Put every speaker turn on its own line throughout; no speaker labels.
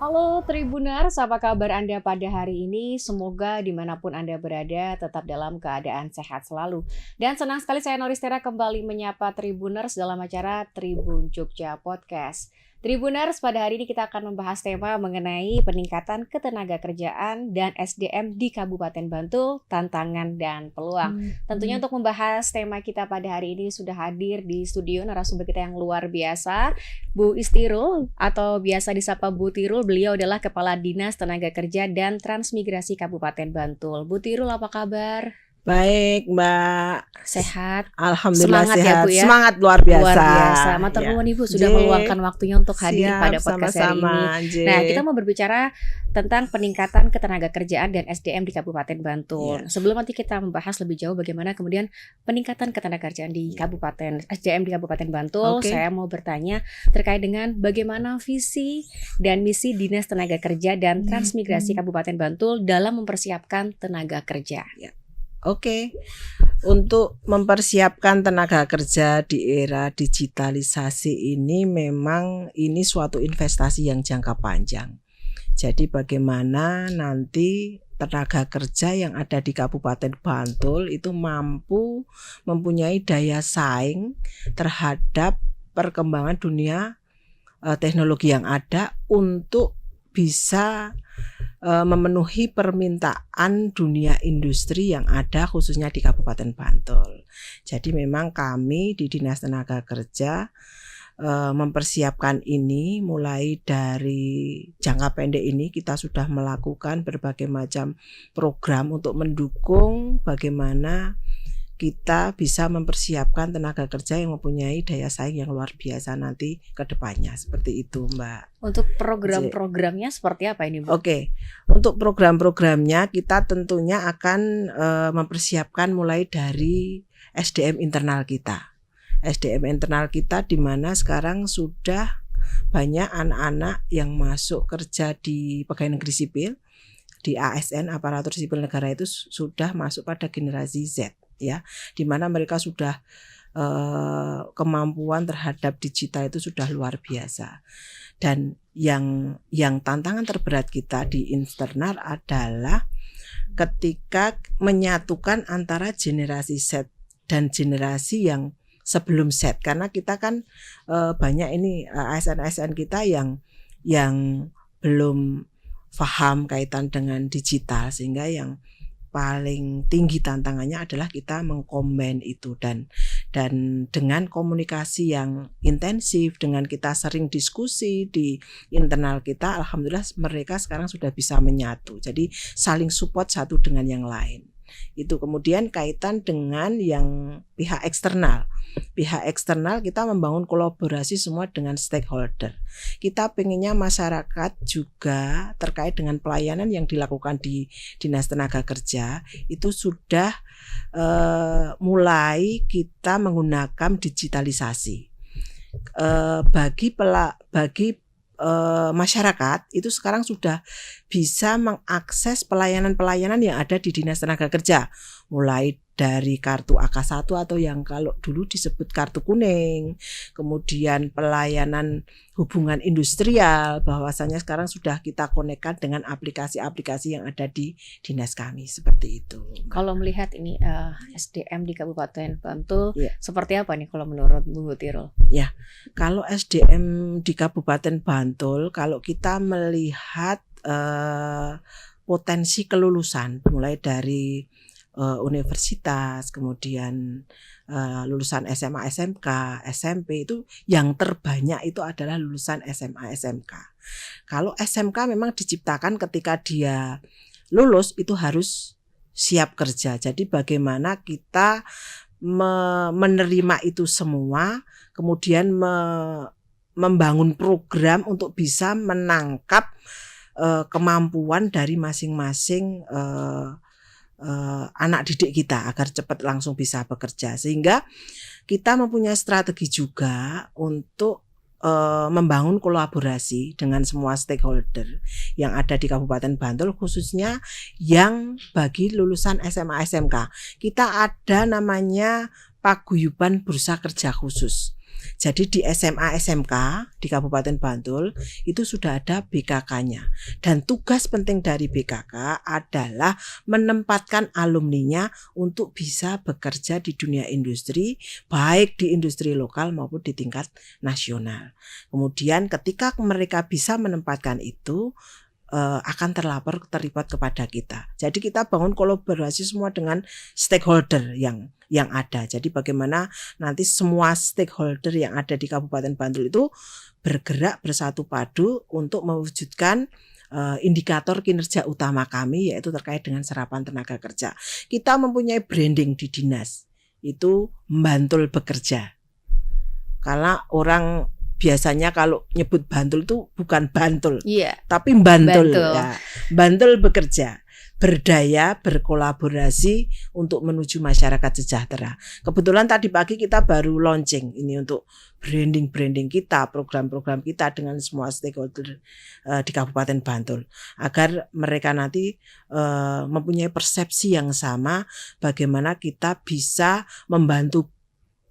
Halo Tribuners, apa kabar Anda pada hari ini? Semoga dimanapun Anda berada tetap dalam keadaan sehat selalu. Dan senang sekali saya Noristera kembali menyapa Tribuners dalam acara Tribun Jogja Podcast. Tribuners, pada hari ini kita akan membahas tema mengenai peningkatan ketenaga kerjaan dan SDM di Kabupaten Bantul, tantangan dan peluang. Tentunya untuk membahas tema kita pada hari ini sudah hadir di studio narasumber kita yang luar biasa, Bu Istirul atau biasa disapa Bu Tirul. Beliau adalah Kepala Dinas Tenaga Kerja dan Transmigrasi Kabupaten Bantul. Bu Tirul, apa kabar?
Baik, Mbak.
Sehat.
Alhamdulillah
Semangat
sehat.
ya, Bu ya.
Semangat luar biasa.
Luar biasa. Matur nuwun Ibu sudah meluangkan waktunya untuk hadir pada podcast hari ini. Nah, kita mau berbicara tentang peningkatan ketenaga kerjaan dan SDM di Kabupaten Bantul. Sebelum nanti kita membahas lebih jauh bagaimana kemudian peningkatan ketenaga kerjaan di Kabupaten SDM di Kabupaten Bantul, saya mau bertanya terkait dengan bagaimana visi dan misi Dinas Tenaga Kerja dan Transmigrasi Kabupaten Bantul dalam mempersiapkan tenaga kerja.
Untuk mempersiapkan tenaga kerja di era digitalisasi ini memang ini suatu investasi yang jangka panjang. Jadi bagaimana nanti tenaga kerja yang ada di Kabupaten Bantul itu mampu mempunyai daya saing terhadap perkembangan dunia teknologi yang ada untuk bisa memenuhi permintaan dunia industri yang ada khususnya di Kabupaten Bantul. Jadi memang kami di Dinas Tenaga Kerja mempersiapkan ini mulai dari jangka pendek ini kita sudah melakukan berbagai macam program untuk mendukung bagaimana kita bisa mempersiapkan tenaga kerja yang mempunyai daya saing yang luar biasa nanti ke depannya. Seperti itu, Mbak.
Untuk program-programnya seperti apa ini, Bu?
Untuk program-programnya kita tentunya akan mempersiapkan mulai dari SDM internal kita. SDM internal kita di mana sekarang sudah banyak anak-anak yang masuk kerja di pegawai negeri sipil, di ASN, aparatur sipil negara itu sudah masuk pada generasi Z. Ya, di mana mereka sudah kemampuan terhadap digital itu sudah luar biasa. Dan yang tantangan terberat kita di internal adalah ketika menyatukan antara generasi Z dan generasi yang sebelum Z, karena kita kan banyak ini ASN kita yang belum paham kaitan dengan digital, sehingga yang paling tinggi tantangannya adalah kita mengkombin itu dan dengan komunikasi yang intensif, dengan kita sering diskusi di internal kita, alhamdulillah mereka sekarang sudah bisa menyatu. Jadi saling support satu dengan yang lain. Itu kemudian kaitan dengan yang pihak eksternal. Pihak eksternal kita membangun kolaborasi semua dengan stakeholder. Kita pengennya masyarakat juga terkait dengan pelayanan yang dilakukan di Dinas Tenaga Kerja itu sudah mulai kita menggunakan digitalisasi. Bagi masyarakat itu sekarang sudah bisa mengakses pelayanan-pelayanan yang ada di Dinas Tenaga Kerja, mulai dari kartu AK1 atau yang kalau dulu disebut kartu kuning, kemudian pelayanan hubungan industrial, bahwasanya sekarang sudah kita konekkan dengan aplikasi-aplikasi yang ada di dinas kami, seperti itu.
Kalau melihat ini SDM di Kabupaten Bantul, seperti apa nih kalau menurut Bu Tirul?
Ya, kalau SDM di Kabupaten Bantul, kalau kita melihat potensi kelulusan mulai dari universitas, kemudian lulusan SMA, SMK, SMP, itu yang terbanyak itu adalah lulusan SMA, SMK. Kalau SMK memang diciptakan ketika dia lulus itu harus siap kerja. Jadi bagaimana kita menerima itu semua, kemudian membangun program untuk bisa menangkap kemampuan dari masing-masing anak didik kita agar cepat langsung bisa bekerja, sehingga kita mempunyai strategi juga untuk membangun kolaborasi dengan semua stakeholder yang ada di Kabupaten Bantul, khususnya yang bagi lulusan SMA SMK. Kita ada namanya Paguyuban Bursa Kerja Khusus. Jadi di SMA SMK di Kabupaten Bantul itu sudah ada BKK-nya. Dan tugas penting dari BKK adalah menempatkan alumninya untuk bisa bekerja di dunia industri, baik di industri lokal maupun di tingkat nasional. Kemudian ketika mereka bisa menempatkan itu, akan terlibat kepada kita. Jadi kita bangun kolaborasi semua dengan stakeholder yang ada. Jadi bagaimana nanti semua stakeholder yang ada di Kabupaten Bantul itu bergerak bersatu padu untuk mewujudkan indikator kinerja utama kami, yaitu terkait dengan serapan tenaga kerja. Kita mempunyai branding di dinas, itu Bantul Bekerja. Karena orang biasanya kalau nyebut Bantul itu bukan Bantul, tapi Bantul. Ya, Bantul Bekerja, berdaya, berkolaborasi untuk menuju masyarakat sejahtera. Kebetulan tadi pagi kita baru launching ini untuk branding kita, program-program kita dengan semua stakeholder di Kabupaten Bantul, agar mereka nanti mempunyai persepsi yang sama bagaimana kita bisa membantu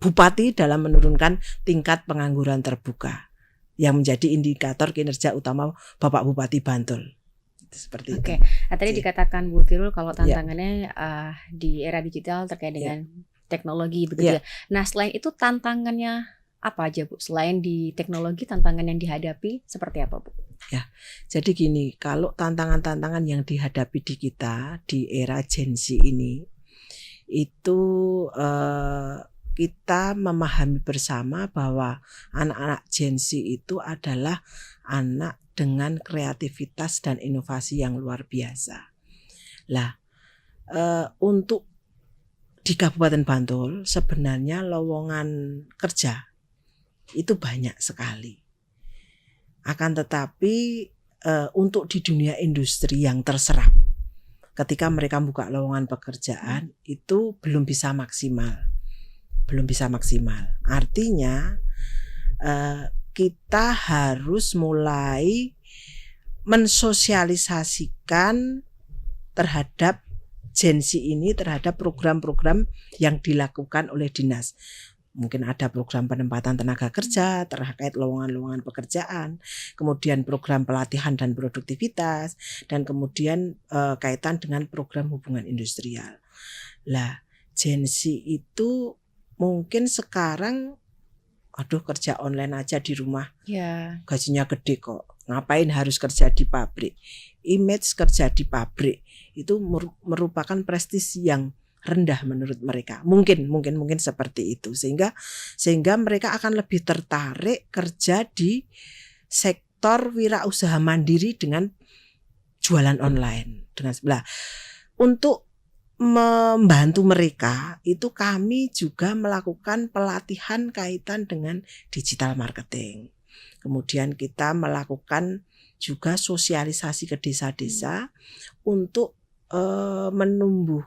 Bupati dalam menurunkan tingkat pengangguran terbuka yang menjadi indikator kinerja utama Bapak Bupati Bantul. Seperti itu.
Tadi dikatakan Bu Tirul kalau tantangannya di era digital terkait dengan teknologi begitu ya. Nah, selain itu tantangannya apa aja Bu? Selain di teknologi, tantangan yang dihadapi seperti apa Bu?
Ya, jadi gini, kalau tantangan-tantangan yang dihadapi di kita di era Gen Z ini itu kita memahami bersama bahwa anak-anak Gen Z itu adalah anak dengan kreativitas dan inovasi yang luar biasa. Lah, untuk di Kabupaten Bantul sebenarnya lowongan kerja itu banyak sekali. Akan tetapi untuk di dunia industri yang terserap, ketika mereka buka lowongan pekerjaan itu belum bisa maksimal. Artinya kita harus mulai mensosialisasikan terhadap Gen Z ini terhadap program-program yang dilakukan oleh dinas. Mungkin ada program penempatan tenaga kerja terkait lowongan-lowongan pekerjaan, kemudian program pelatihan dan produktivitas, dan kemudian kaitan dengan program hubungan industrial. Lah, Gen Z itu mungkin sekarang kerja online aja di rumah, gajinya gede kok, ngapain harus kerja di pabrik. Image kerja di pabrik itu merupakan prestis yang rendah menurut mereka. Mungkin seperti itu, sehingga mereka akan lebih tertarik kerja di sektor wirausaha mandiri dengan jualan online. Untuk membantu mereka itu kami juga melakukan pelatihan kaitan dengan digital marketing. Kemudian kita melakukan juga sosialisasi ke desa-desa untuk menumbuh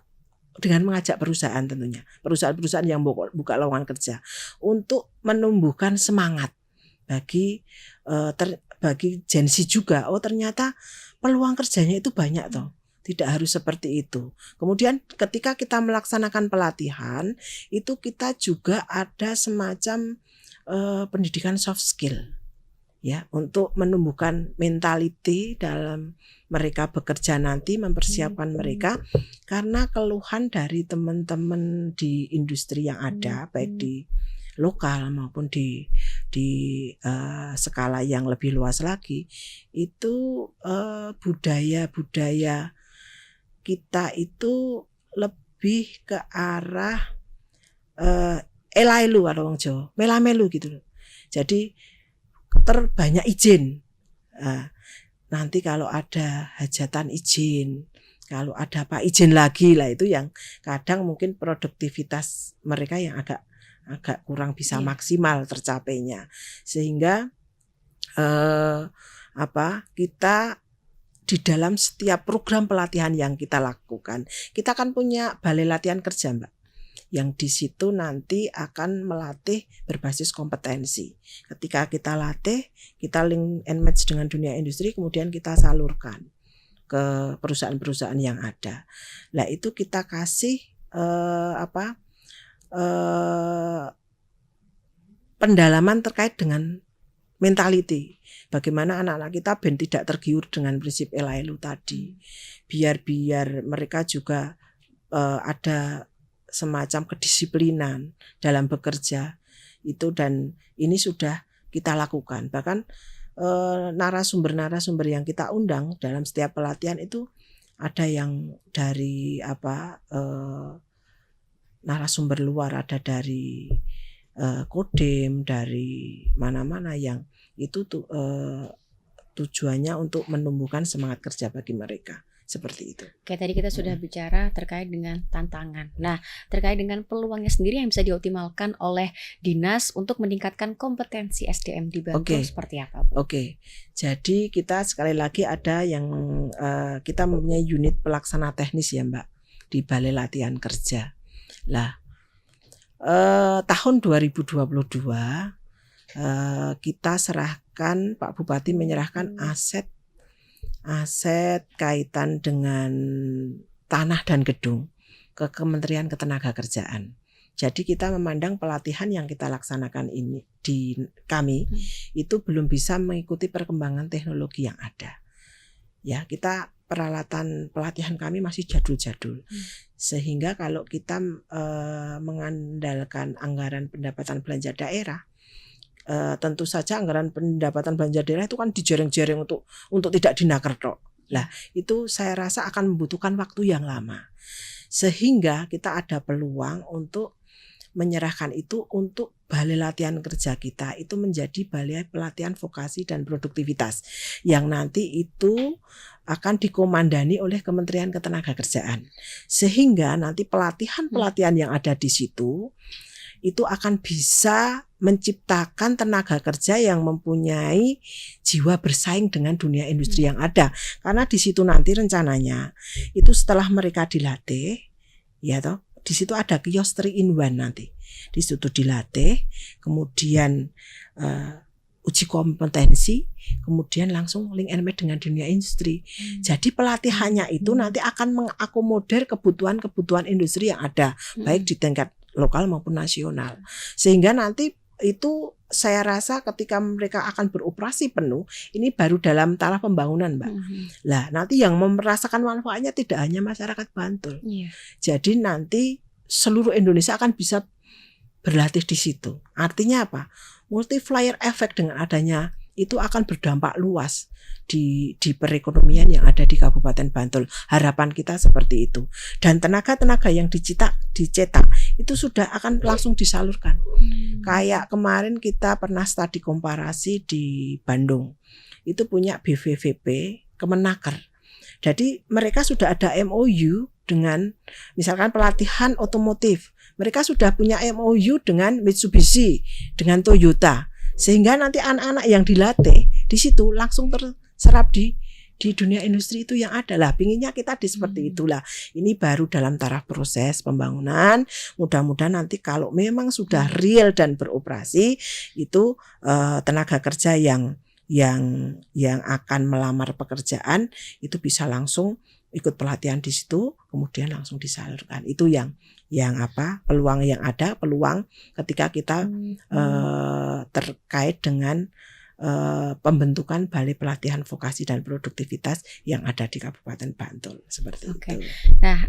dengan mengajak perusahaan, tentunya perusahaan-perusahaan yang buka lowongan kerja untuk menumbuhkan semangat bagi Gen Z juga. Oh, ternyata peluang kerjanya itu banyak toh. Tidak harus seperti itu. Kemudian ketika kita melaksanakan pelatihan, itu kita juga ada semacam pendidikan soft skill, ya, untuk menumbuhkan mentality dalam mereka bekerja nanti, mempersiapkan mereka, karena keluhan dari teman-teman di industri yang ada, baik di lokal maupun di skala yang lebih luas lagi, itu budaya kita itu lebih ke arah elailu atau wong Jawa, mela-melu gitu loh. Jadi terbanyak izin. Nanti kalau ada hajatan izin, kalau ada apa izin lagi lah, itu yang kadang mungkin produktivitas mereka yang agak kurang bisa maksimal tercapainya. Sehingga kita di dalam setiap program pelatihan yang kita lakukan, kita kan punya balai latihan kerja, Mbak, yang di situ nanti akan melatih berbasis kompetensi. Ketika kita latih, kita link and match dengan dunia industri, kemudian kita salurkan ke perusahaan-perusahaan yang ada. Nah, itu kita kasih pendalaman terkait dengan mentality. Bagaimana anak-anak kita ben tidak tergiur dengan prinsip Elaelu tadi. Biar mereka juga ada semacam kedisiplinan dalam bekerja itu, dan ini sudah kita lakukan. Bahkan narasumber-narasumber yang kita undang dalam setiap pelatihan itu ada yang dari narasumber luar, ada dari Kodim, dari mana-mana, yang itu tujuannya untuk menumbuhkan semangat kerja bagi mereka. Seperti itu.
Oke, tadi kita sudah bicara terkait dengan tantangan. Nah, terkait dengan peluangnya sendiri yang bisa dioptimalkan oleh dinas untuk meningkatkan kompetensi SDM di Bantul seperti apa, Bu?
Oke, jadi kita sekali lagi ada yang kita mempunyai unit pelaksana teknis ya Mbak, di Balai Latihan Kerja. Lah, tahun 2022 kita serahkan, Pak Bupati menyerahkan aset kaitan dengan tanah dan gedung ke Kementerian Ketenagakerjaan. Jadi kita memandang pelatihan yang kita laksanakan ini di kami itu belum bisa mengikuti perkembangan teknologi yang ada. Ya, kita peralatan pelatihan kami masih jadul-jadul. Sehingga kalau kita mengandalkan anggaran pendapatan belanja daerah, tentu saja anggaran pendapatan belanja daerah itu kan dijereng-jereng untuk tidak dinaker tok. Lah, itu saya rasa akan membutuhkan waktu yang lama. Sehingga kita ada peluang untuk menyerahkan itu untuk balai latihan kerja kita itu menjadi balai pelatihan vokasi dan produktivitas yang nanti itu akan dikomandani oleh Kementerian Ketenagakerjaan. Sehingga nanti pelatihan-pelatihan yang ada di situ itu akan bisa menciptakan tenaga kerja yang mempunyai jiwa bersaing dengan dunia industri yang ada. Karena di situ nanti rencananya itu setelah mereka dilatih, ya toh, di situ ada kios 3-in-1 nanti. Di situ dilatih, kemudian uji kompetensi, kemudian langsung link and match dengan dunia industri. Jadi pelatihannya itu nanti akan mengakomodir kebutuhan-kebutuhan industri yang ada, baik di tingkat lokal maupun nasional. Sehingga nanti itu saya rasa ketika mereka akan beroperasi penuh, ini baru dalam taraf pembangunan, Mbak. Lah, nanti yang merasakan manfaatnya tidak hanya masyarakat Bantul. Jadi nanti seluruh Indonesia akan bisa berlatih di situ. Artinya apa? Multiplier effect dengan adanya itu akan berdampak luas di perekonomian yang ada di Kabupaten Bantul. Harapan kita seperti itu. Dan tenaga-tenaga yang dicetak itu sudah akan langsung disalurkan. Kayak kemarin kita pernah studi komparasi di Bandung. Itu punya BVVP Kemenaker. Jadi mereka sudah ada MOU dengan misalkan pelatihan otomotif. Mereka sudah punya MOU dengan Mitsubishi, dengan Toyota. Sehingga nanti anak-anak yang dilatih di situ langsung terserap di dunia industri itu yang ada. Lah, pinginnya kita di seperti itulah. Ini baru dalam taraf proses pembangunan. Mudah-mudahan nanti kalau memang sudah real dan beroperasi, itu tenaga kerja yang akan melamar pekerjaan itu bisa langsung ikut pelatihan di situ, kemudian langsung disalurkan. Itu yang peluang yang ada, peluang ketika kita terkait dengan pembentukan balai pelatihan vokasi dan produktivitas yang ada di Kabupaten Bantul seperti itu.
Nah,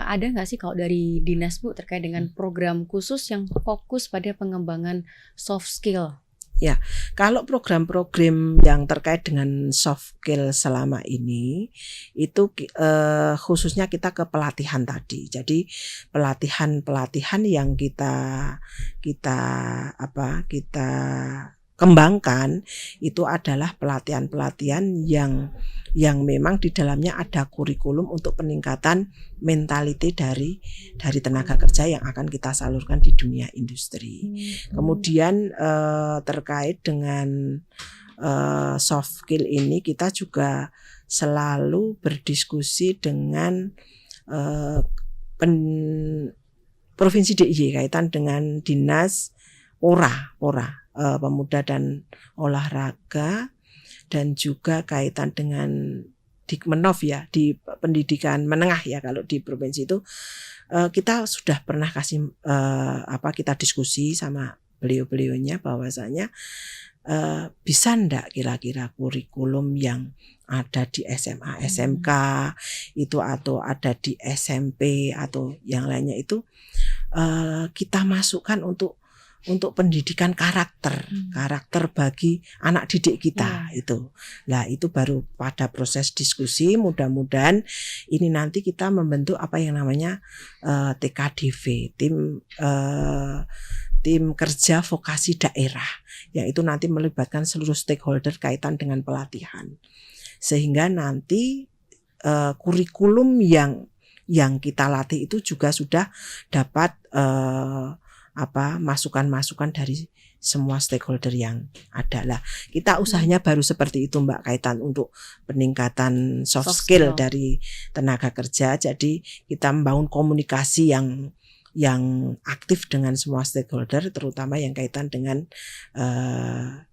ada nggak sih kalau dari dinas Bu terkait dengan program khusus yang fokus pada pengembangan soft skill?
Ya, kalau program-program yang terkait dengan soft skill selama ini itu khususnya kita ke pelatihan tadi. Jadi pelatihan yang kita kembangkan itu adalah pelatihan-pelatihan yang memang di dalamnya ada kurikulum untuk peningkatan mentality dari tenaga kerja yang akan kita salurkan di dunia industri. Kemudian terkait dengan soft skill ini kita juga selalu berdiskusi dengan Provinsi DIY kaitan dengan Dinas Pora Pemuda dan Olahraga, dan juga kaitan dengan Dikmenov ya, di pendidikan menengah ya, kalau di provinsi itu kita sudah pernah kasih kita diskusi sama beliau-beliaunya bahwasanya bisa ndak kira-kira kurikulum yang ada di SMA, SMK itu atau ada di SMP atau yang lainnya itu kita masukkan untuk pendidikan karakter bagi anak didik kita itu. Nah, itu baru pada proses diskusi, mudah-mudahan ini nanti kita membentuk apa yang namanya TKDV, tim kerja vokasi daerah, yaitu nanti melibatkan seluruh stakeholder kaitan dengan pelatihan. Sehingga nanti kurikulum yang kita latih itu juga sudah dapat masukan-masukan dari semua stakeholder yang ada lah. Kita usahanya baru seperti itu Mbak, kaitan untuk peningkatan soft skill dari tenaga kerja. Jadi kita membangun komunikasi yang aktif dengan semua stakeholder, terutama yang kaitan dengan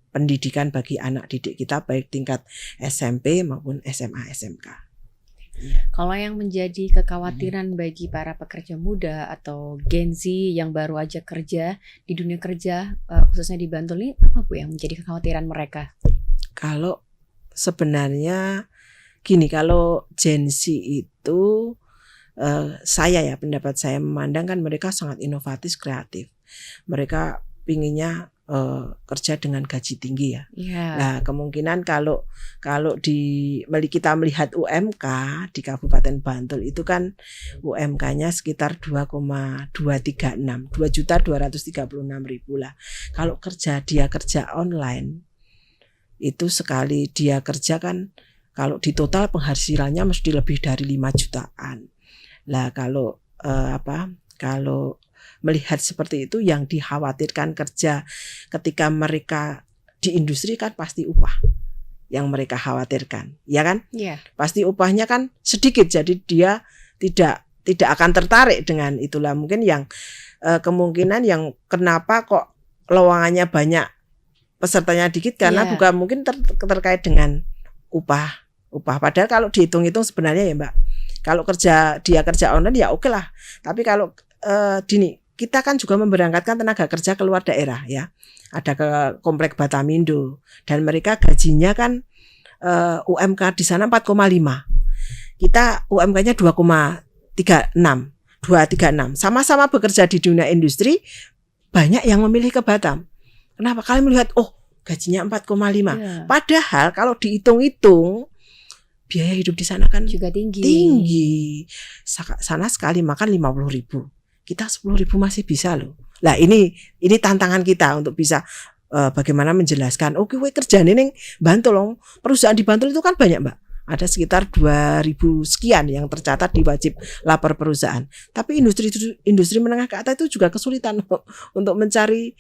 pendidikan bagi anak didik kita baik tingkat SMP maupun SMA, SMK.
Kalau yang menjadi kekhawatiran bagi para pekerja muda atau Gen Z yang baru aja kerja di dunia kerja, khususnya di Bantul ini, apa Bu yang menjadi kekhawatiran mereka?
Kalau sebenarnya gini, kalau Gen Z itu pendapat saya memandang kan mereka sangat inovatif, kreatif. Mereka pinginnya kerja dengan gaji tinggi ya. Nah, kemungkinan kalau kita melihat UMK di Kabupaten Bantul itu kan UMK-nya sekitar 2,236, 2.236.000 lah. Kalau dia kerja online itu sekali dia kerja kan kalau di total penghasilannya mesti lebih dari 5 jutaan. Lah kalau melihat seperti itu, yang dikhawatirkan kerja ketika mereka di industri kan pasti upah yang mereka khawatirkan, ya kan? Pasti upahnya kan sedikit, jadi dia tidak akan tertarik dengan itulah. Mungkin yang kemungkinan yang kenapa kok lowongannya banyak pesertanya dikit karena bukan mungkin terkait dengan upah. Padahal kalau dihitung-hitung sebenarnya ya Mbak, kalau dia kerja online ya oke lah. Tapi kalau kita kan juga memberangkatkan tenaga kerja keluar daerah ya. Ada ke Komplek Batamindo dan mereka gajinya kan UMK di sana 4,5. Kita UMK-nya 2,36. Sama-sama bekerja di dunia industri, banyak yang memilih ke Batam. Kenapa? Kalian melihat gajinya 4,5. Padahal kalau dihitung-hitung biaya hidup di sana kan
juga tinggi.
Sana sekali makan 50.000. Kita 10.000 masih bisa loh. Lah ini tantangan kita untuk bisa bagaimana menjelaskan. Oke, kerjaan ini Bantul, perusahaan di Bantul itu kan banyak Mbak. Ada sekitar 2.000 sekian yang tercatat di wajib lapor perusahaan. Tapi industri menengah ke atas itu juga kesulitan untuk mencari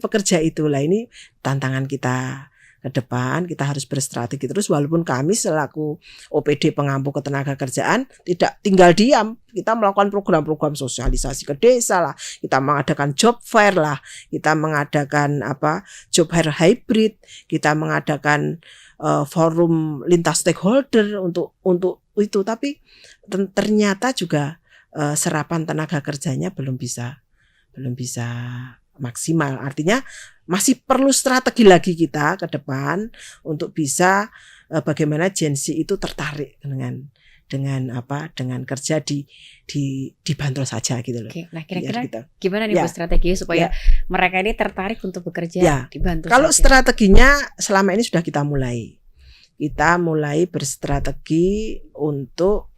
pekerja itu. Lah ini tantangan kita ke depan, kita harus berstrategi terus. Walaupun kami selaku OPD pengampu ketenagakerjaan tidak tinggal diam, kita melakukan program-program sosialisasi ke desa lah, kita mengadakan job fair lah, kita mengadakan job fair hybrid, kita mengadakan forum lintas stakeholder untuk itu. Tapi ternyata juga serapan tenaga kerjanya belum bisa maksimal. Artinya masih perlu strategi lagi kita ke depan untuk bisa bagaimana Gen Z itu tertarik dengan kerja di Bantul saja gitu loh.
Oke, nah kira-kira gimana nih Bu strategi supaya mereka ini tertarik untuk bekerja di Bantul?
Kalau strateginya selama ini sudah kita mulai berstrategi untuk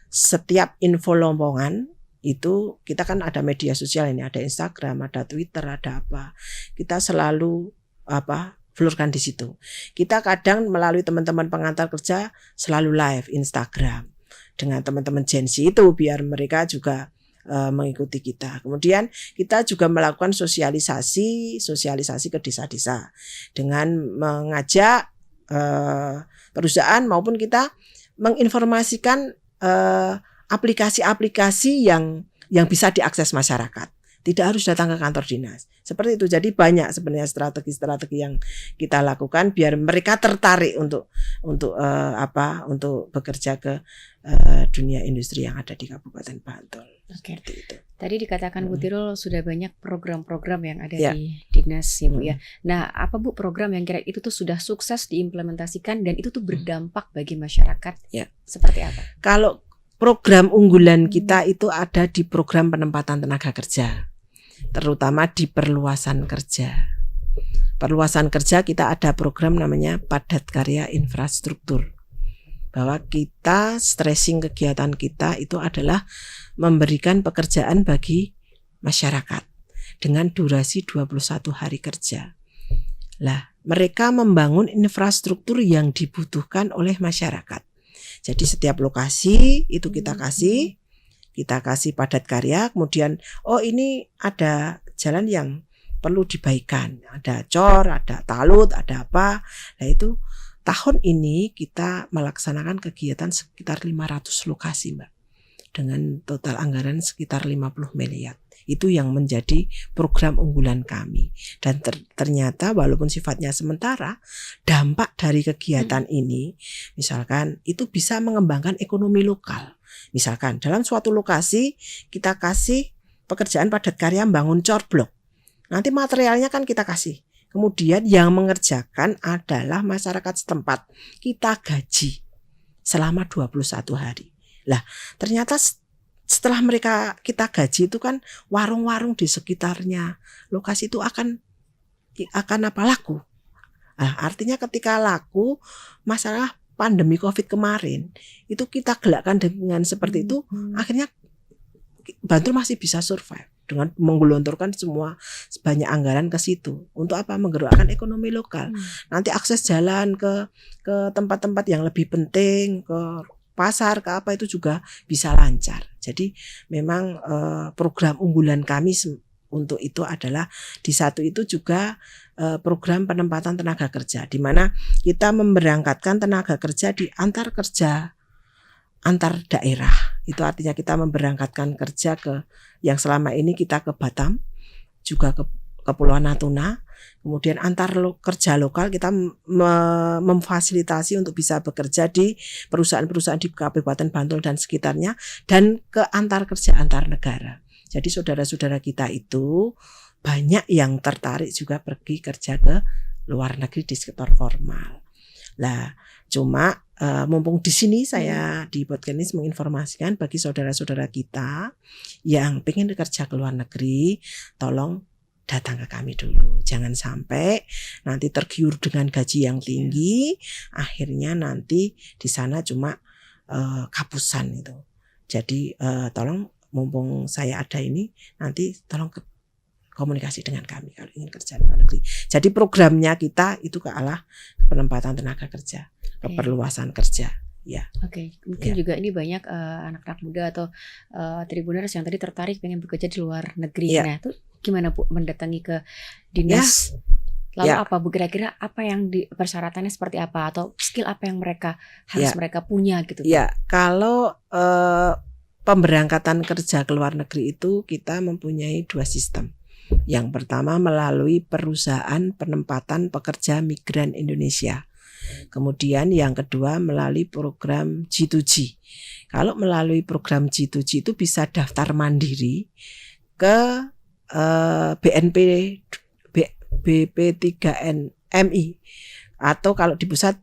setiap info lowongan itu kita kan ada media sosial ini, ada Instagram, ada Twitter, ada apa. Kita selalu flurkan di situ. Kita kadang melalui teman-teman pengantar kerja selalu live Instagram dengan teman-teman Gen Z itu biar mereka juga mengikuti kita. Kemudian kita juga melakukan sosialisasi ke desa-desa dengan mengajak perusahaan maupun kita menginformasikan aplikasi-aplikasi yang bisa diakses masyarakat. Tidak harus datang ke kantor dinas. Seperti itu. Jadi banyak sebenarnya strategi-strategi yang kita lakukan biar mereka tertarik untuk bekerja ke dunia industri yang ada di Kabupaten Bantul.
Oke.
Seperti itu.
Tadi dikatakan Bu Tirul sudah banyak program-program yang ada
Ya.
di Dinas ya Bu ya. Nah, apa Bu program yang kira itu tuh sudah sukses diimplementasikan dan itu tuh berdampak bagi masyarakat?
Ya.
Seperti apa?
Kalau program unggulan kita itu ada di program penempatan tenaga kerja, terutama di perluasan kerja. Perluasan kerja kita ada program namanya padat karya infrastruktur. Bahwa kita stressing kegiatan kita itu adalah memberikan pekerjaan bagi masyarakat dengan durasi 21 hari kerja. Lah, mereka membangun infrastruktur yang dibutuhkan oleh masyarakat. Jadi setiap lokasi itu kita kasih padat karya, kemudian ini ada jalan yang perlu dibaikan, ada cor, ada talut, ada apa. Nah itu tahun ini kita melaksanakan kegiatan sekitar 500 lokasi, Mbak. Dengan total anggaran sekitar 50 miliar. Itu yang menjadi program unggulan kami. Dan ternyata walaupun sifatnya sementara, dampak dari kegiatan ini, misalkan itu bisa mengembangkan ekonomi lokal. Misalkan dalam suatu lokasi kita kasih pekerjaan padat karya bangun cor blok. Nanti materialnya kan kita kasih. Kemudian yang mengerjakan adalah masyarakat setempat. Kita gaji selama 21 hari. Lah, ternyata setelah mereka kita gaji itu kan warung-warung di sekitarnya lokasi itu akan laku. Nah, artinya ketika laku, masalah pandemi Covid kemarin itu kita gelakkan dengan seperti itu, akhirnya Bantul masih bisa survive dengan menggelontorkan semua sebanyak anggaran ke situ. Untuk apa? Menggerakkan ekonomi lokal. Nanti akses jalan ke tempat-tempat yang lebih penting, ke pasar, ke apa itu juga bisa lancar. Jadi memang program unggulan kami untuk itu adalah di satu itu juga program penempatan tenaga kerja, di mana kita memberangkatkan tenaga kerja di antar daerah. Itu artinya kita memberangkatkan kerja ke yang selama ini kita ke Batam, juga ke Kepulauan Natuna. Kemudian antar kerja lokal kita memfasilitasi untuk bisa bekerja di perusahaan-perusahaan di Kabupaten Bantul dan sekitarnya, dan ke antar kerja antar negara. Jadi saudara-saudara kita itu banyak yang tertarik juga pergi kerja ke luar negeri di sektor formal. Lah, cuma mumpung di sini saya di podcast menginformasikan bagi saudara-saudara kita yang pengen kerja ke luar negeri, tolong datang ke kami dulu. Jangan sampai nanti tergiur dengan gaji yang tinggi, akhirnya nanti di sana cuma kapusan itu. Jadi tolong mumpung saya ada ini, nanti tolong komunikasi dengan kami kalau ingin kerja di luar negeri. Jadi programnya kita itu ke arah penempatan tenaga kerja, keperluasan kerja. Ya.
Oke, mungkin juga ini banyak anak-anak muda atau tribuners yang tadi tertarik pengen bekerja di luar negeri. Nah, itu gimana Bu mendatangi ke dinas? Lalu apa Bu, kira-kira apa yang persyaratannya seperti apa, atau skill apa yang mereka harus mereka punya gitu?
Ya, kalau pemberangkatan kerja ke luar negeri itu kita mempunyai 2 sistem. Yang pertama melalui perusahaan penempatan pekerja migran Indonesia. Kemudian yang kedua melalui program G2G. Kalau melalui program G2G itu bisa daftar mandiri ke BP3MI, atau kalau di pusat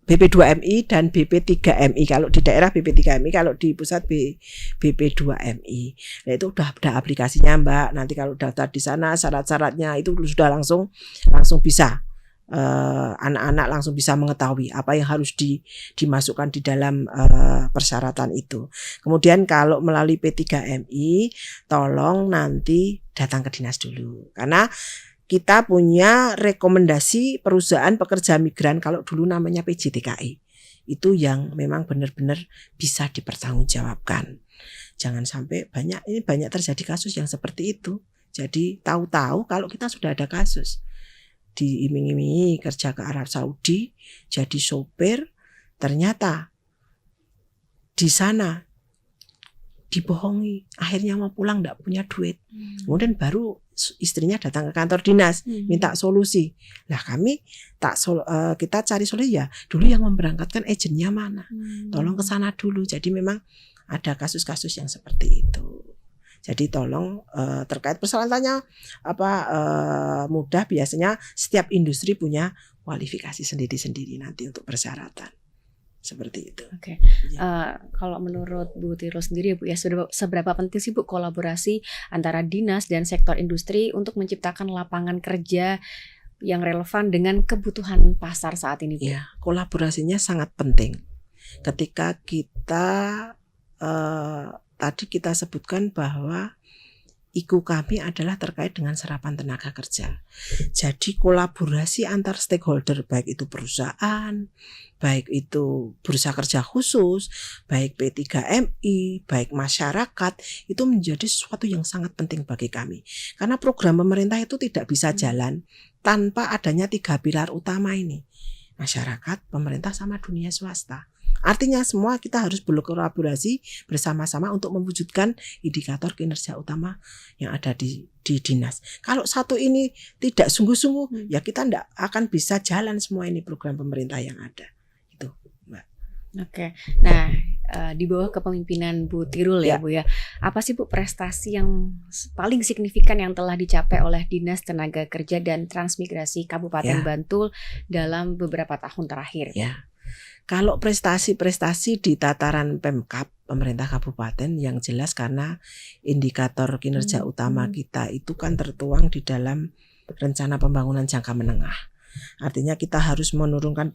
BP2MI dan BP3MI. Kalau di daerah BP3MI, kalau di pusat BP2MI. Nah, itu udah ada aplikasinya, Mbak. Nanti kalau daftar di sana syarat-syaratnya itu sudah langsung bisa. Anak-anak langsung bisa mengetahui apa yang harus dimasukkan di dalam persyaratan itu. Kemudian kalau melalui P3MI, tolong nanti datang ke dinas dulu. Karena kita punya rekomendasi perusahaan pekerja migran, kalau dulu namanya PJTKI. Itu yang memang benar-benar bisa dipertanggungjawabkan. Jangan sampai banyak terjadi kasus yang seperti itu. Jadi tahu-tahu kalau kita sudah ada kasus, diiming-imingi kerja ke Arab Saudi, jadi sopir, ternyata di sana dibohongi, akhirnya mau pulang enggak punya duit. Kemudian baru istrinya datang ke kantor dinas minta solusi. Lah kami kita cari solusi ya. Dulu yang memberangkatkan agennya mana? Tolong ke sana dulu. Jadi memang ada kasus-kasus yang seperti itu. Jadi tolong terkait persyaratannya mudah, biasanya setiap industri punya kualifikasi sendiri-sendiri nanti untuk persyaratan. Seperti itu.
Oke. Kalau menurut Bu Tirul sendiri Bu ya, seberapa penting sih Bu kolaborasi antara dinas dan sektor industri untuk menciptakan lapangan kerja yang relevan dengan kebutuhan pasar saat ini Bu?
Ya, kolaborasinya sangat penting. Ketika kita tadi kita sebutkan bahwa IKU kami adalah terkait dengan serapan tenaga kerja. Jadi kolaborasi antar stakeholder, baik itu perusahaan, baik itu bursa kerja khusus, baik P3MI, baik masyarakat, itu menjadi sesuatu yang sangat penting bagi kami. Karena program pemerintah itu tidak bisa jalan tanpa adanya 3 pilar utama ini. Masyarakat, pemerintah, sama dunia swasta. Artinya semua kita harus berkolaborasi bersama-sama untuk mewujudkan indikator kinerja utama yang ada di dinas. Kalau satu ini tidak sungguh-sungguh, ya kita tidak akan bisa jalan semua ini program pemerintah yang ada. Itu, Mbak.
Oke. Nah, di bawah kepemimpinan Bu Tirul ya Bu ya, apa sih Bu prestasi yang paling signifikan yang telah dicapai oleh Dinas Tenaga Kerja dan Transmigrasi Kabupaten Bantul dalam beberapa tahun terakhir?
Ya. Kalau prestasi-prestasi di tataran Pemkab, pemerintah kabupaten, yang jelas karena indikator kinerja utama kita itu kan tertuang di dalam rencana pembangunan jangka menengah. Artinya kita harus menurunkan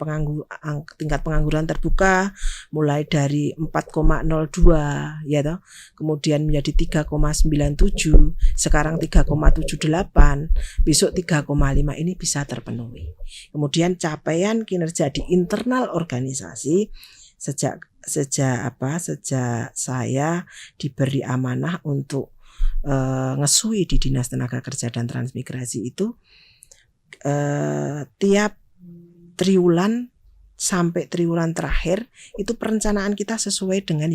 tingkat pengangguran terbuka mulai dari 4,02 ya toh, kemudian menjadi 3,97, sekarang 3,78, besok 3,5, ini bisa terpenuhi. Kemudian capaian kinerja di internal organisasi sejak saya diberi amanah untuk ngesui di Dinas Tenaga Kerja dan Transmigrasi itu tiap triwulan sampai triwulan terakhir itu perencanaan kita sesuai dengan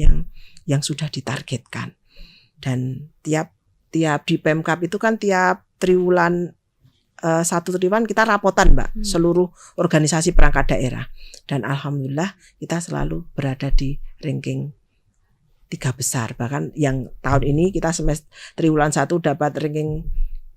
yang sudah ditargetkan. Dan tiap di Pemkab itu kan tiap triwulan satu triwulan kita rapotan Mbak, seluruh organisasi perangkat daerah. Dan alhamdulillah kita selalu berada di ranking 3 besar. Bahkan yang tahun ini kita triwulan 1 dapat ranking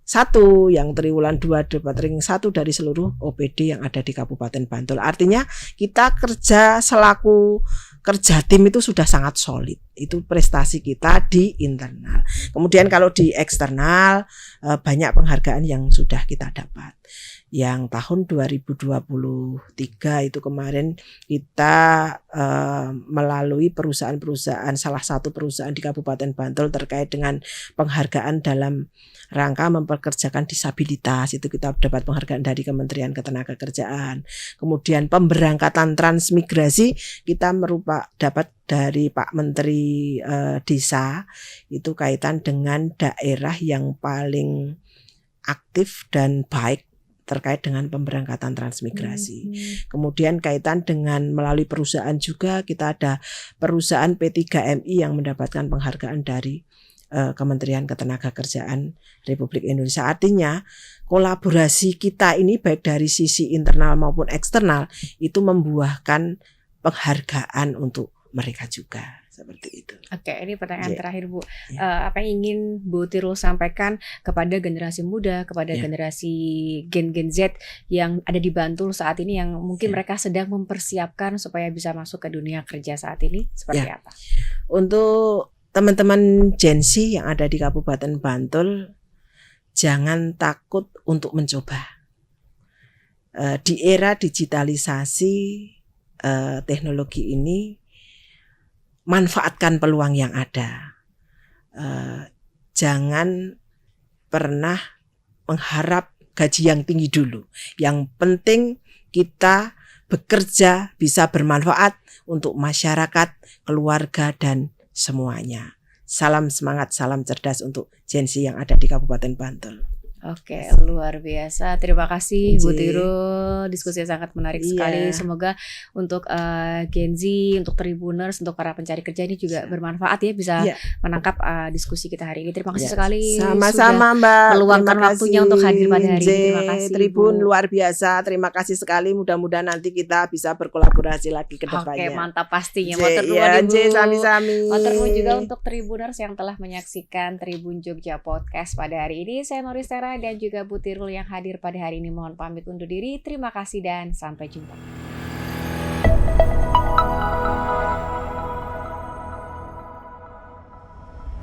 1, yang triwulan 2 dapat ranking 1 dari seluruh OPD yang ada di Kabupaten Bantul. Artinya kita kerja selaku kerja tim itu sudah sangat solid. Itu prestasi kita di internal. Kemudian kalau di eksternal banyak penghargaan yang sudah kita dapat. Yang tahun 2023 itu kemarin kita melalui perusahaan-perusahaan, salah satu perusahaan di Kabupaten Bantul terkait dengan penghargaan dalam rangka mempekerjakan disabilitas, itu kita dapat penghargaan dari Kementerian Ketenagakerjaan. Kemudian pemberangkatan transmigrasi kita dapat dari Pak Menteri Desa, itu kaitan dengan daerah yang paling aktif dan baik terkait dengan pemberangkatan transmigrasi. Kemudian kaitan dengan melalui perusahaan juga, kita ada perusahaan P3MI yang mendapatkan penghargaan dari Kementerian Ketenagakerjaan Republik Indonesia. Artinya kolaborasi kita ini baik dari sisi internal maupun eksternal itu membuahkan penghargaan untuk mereka juga. Seperti itu.
Oke, ini pertanyaan terakhir Bu. Apa yang ingin Bu Tirul sampaikan kepada generasi muda, kepada generasi Gen Z yang ada di Bantul saat ini, yang mungkin mereka sedang mempersiapkan supaya bisa masuk ke dunia kerja saat ini, seperti apa?
Untuk teman-teman Gen Z yang ada di Kabupaten Bantul, jangan takut untuk mencoba. Di era digitalisasi teknologi ini, manfaatkan peluang yang ada. Jangan pernah mengharap gaji yang tinggi dulu. Yang penting kita bekerja bisa bermanfaat untuk masyarakat, keluarga, dan semuanya. Salam semangat, salam cerdas untuk Gen Z yang ada di Kabupaten Bantul.
Oke, luar biasa. Terima kasih Bu
J.
Tirul. Diskusi yang sangat menarik
Iya.
sekali. Semoga untuk Gen Z, untuk Tribuners, untuk para pencari kerja ini juga bermanfaat ya, bisa
Iya.
menangkap diskusi kita hari ini. Terima kasih
Ya,
sekali
sama-sama Mbak.
meluangkan
Terima
waktunya
kasih,
untuk hadir pada hari
J.
ini. Terima kasih
Tribun
Bu.
luar biasa. Terima kasih sekali. Mudah-mudahan nanti kita bisa berkolaborasi lagi ke
Oke,
depannya.
mantap pastinya.
J,
Matur nuwun
ya,
Ibu.
J, sami-sami.
Matur nuwun juga untuk Tribuners yang telah menyaksikan Tribun Jogja Podcast pada hari ini. Saya Noristera dan juga Bu Tirul yang hadir pada hari ini. Mohon pamit undur diri. Terima kasih dan sampai jumpa.